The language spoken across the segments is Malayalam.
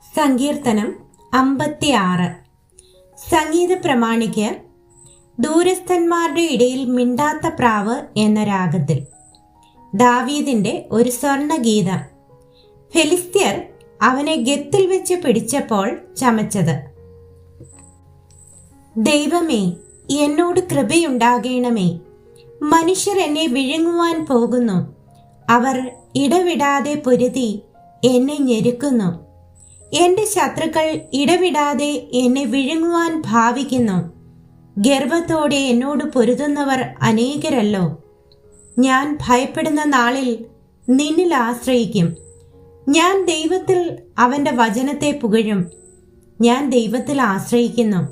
സങ്കീർത്തനം 56. സംഗീത പ്രമാണിക്ക് ദൂരസ്ഥന്മാരുടെ ഇടയിൽ മിണ്ടാത്ത പ്രാവ് എന്ന രാഗത്തിൽ ദാവീദിന്റെ ഒരു സ്വർണഗീതം. ഫെലിസ്ത്യർ അവനെ ഗത്തിൽ വെച്ച് പിടിച്ചപ്പോൾ ചമച്ചത്. ദൈവമേ, എന്നോട് കൃപയുണ്ടാകണമേ. മനുഷ്യർ എന്നെ വിഴുങ്ങുവാൻ പോകുന്നു. അവർ ഇടവിടാതെ പൊരുതി എന്നെ ഞെരുക്കുന്നു. എന്റെ ശത്രുക്കൾ ഇടവിടാതെ എന്നെ വിഴുങ്ങുവാൻ ഭാവിക്കുന്നു. ഗർവത്തോടെ എന്നോട് പൊരുതുന്നവർ അനേകരല്ലോ. ഞാൻ ഭയപ്പെടുന്ന നാളിൽ നിന്നിൽ ആശ്രയിക്കും. ഞാൻ ദൈവത്തിൽ അവന്റെ വചനത്തെ പുകഴും. ഞാൻ ദൈവത്തിൽ ആശ്രയിക്കുന്നു.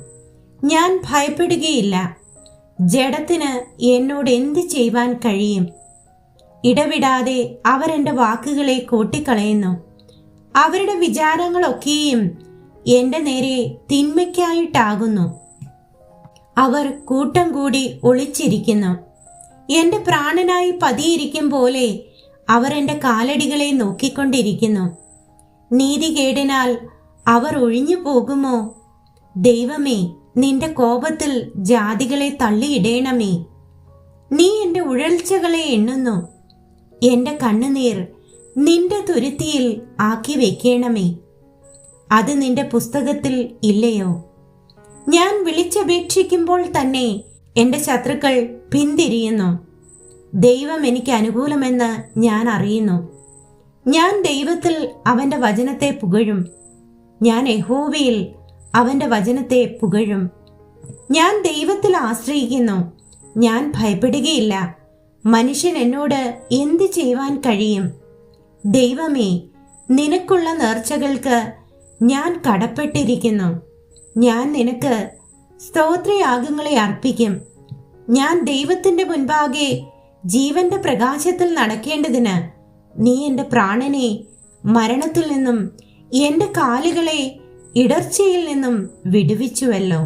ഞാൻ ഭയപ്പെടുകയില്ല. ജഡത്തിന് എന്നോട് എന്ത് ചെയ്യുവാൻ കഴിയും? ഇടവിടാതെ അവർ എൻ്റെ വാക്കുകളെ കൂട്ടിക്കളയുന്നു. അവരുടെ വിചാരങ്ങളൊക്കെയും എൻ്റെ നേരെ തിന്മയ്ക്കായിട്ടാകുന്നു. അവർ കൂട്ടം കൂടി ഒളിച്ചിരിക്കുന്നു. എൻ്റെ പ്രാണനായി പതിയിരിക്കും പോലെ അവർ എൻ്റെ കാലടികളെ നോക്കിക്കൊണ്ടിരിക്കുന്നു. നീതികേടിനാൽ അവർ ഒഴിഞ്ഞു പോകുമോ? ദൈവമേ, നിന്റെ കോപത്തിൽ ജാതികളെ തള്ളിയിടേണമേ. നീ എൻ്റെ ഉഴൽച്ചകളെ എണ്ണുന്നു. എൻ്റെ കണ്ണുനീർ നിന്റെ തുരുത്തിയിൽ ആക്കി വെക്കണമേ. അത് നിന്റെ പുസ്തകത്തിൽ ഇല്ലയോ? ഞാൻ വിളിച്ചപേക്ഷിക്കുമ്പോൾ തന്നെ എൻ്റെ ശത്രുക്കൾ പിന്തിരിയുന്നു. ദൈവം എനിക്ക് അനുകൂലമെന്ന് ഞാൻ അറിയുന്നു. ഞാൻ ദൈവത്തിൽ അവൻ്റെ വചനത്തെ പുകഴും. ഞാൻ യഹോവയിൽ അവൻ്റെ വചനത്തെ പുകഴും. ഞാൻ ദൈവത്തിൽ ആശ്രയിക്കുന്നു. ഞാൻ ഭയപ്പെടുകയില്ല. മനുഷ്യൻ എന്നോട് എന്ത് ചെയ്യുവാൻ കഴിയും? ദൈവമേ, നിനക്കുള്ള നേർച്ചകൾക്ക് ഞാൻ കടപ്പെട്ടിരിക്കുന്നു. ഞാൻ നിനക്ക് സ്തോത്രയാഗങ്ങളെ അർപ്പിക്കും. ഞാൻ ദൈവത്തിൻ്റെ മുൻപാകെ ജീവന്റെ പ്രകാശത്തിൽ നടക്കേണ്ടതിന് നീ എൻ്റെ പ്രാണനെ മരണത്തിൽ നിന്നും എൻ്റെ കാലുകളെ ഇടർച്ചയിൽ നിന്നും വിടുവിച്ചുവല്ലോ.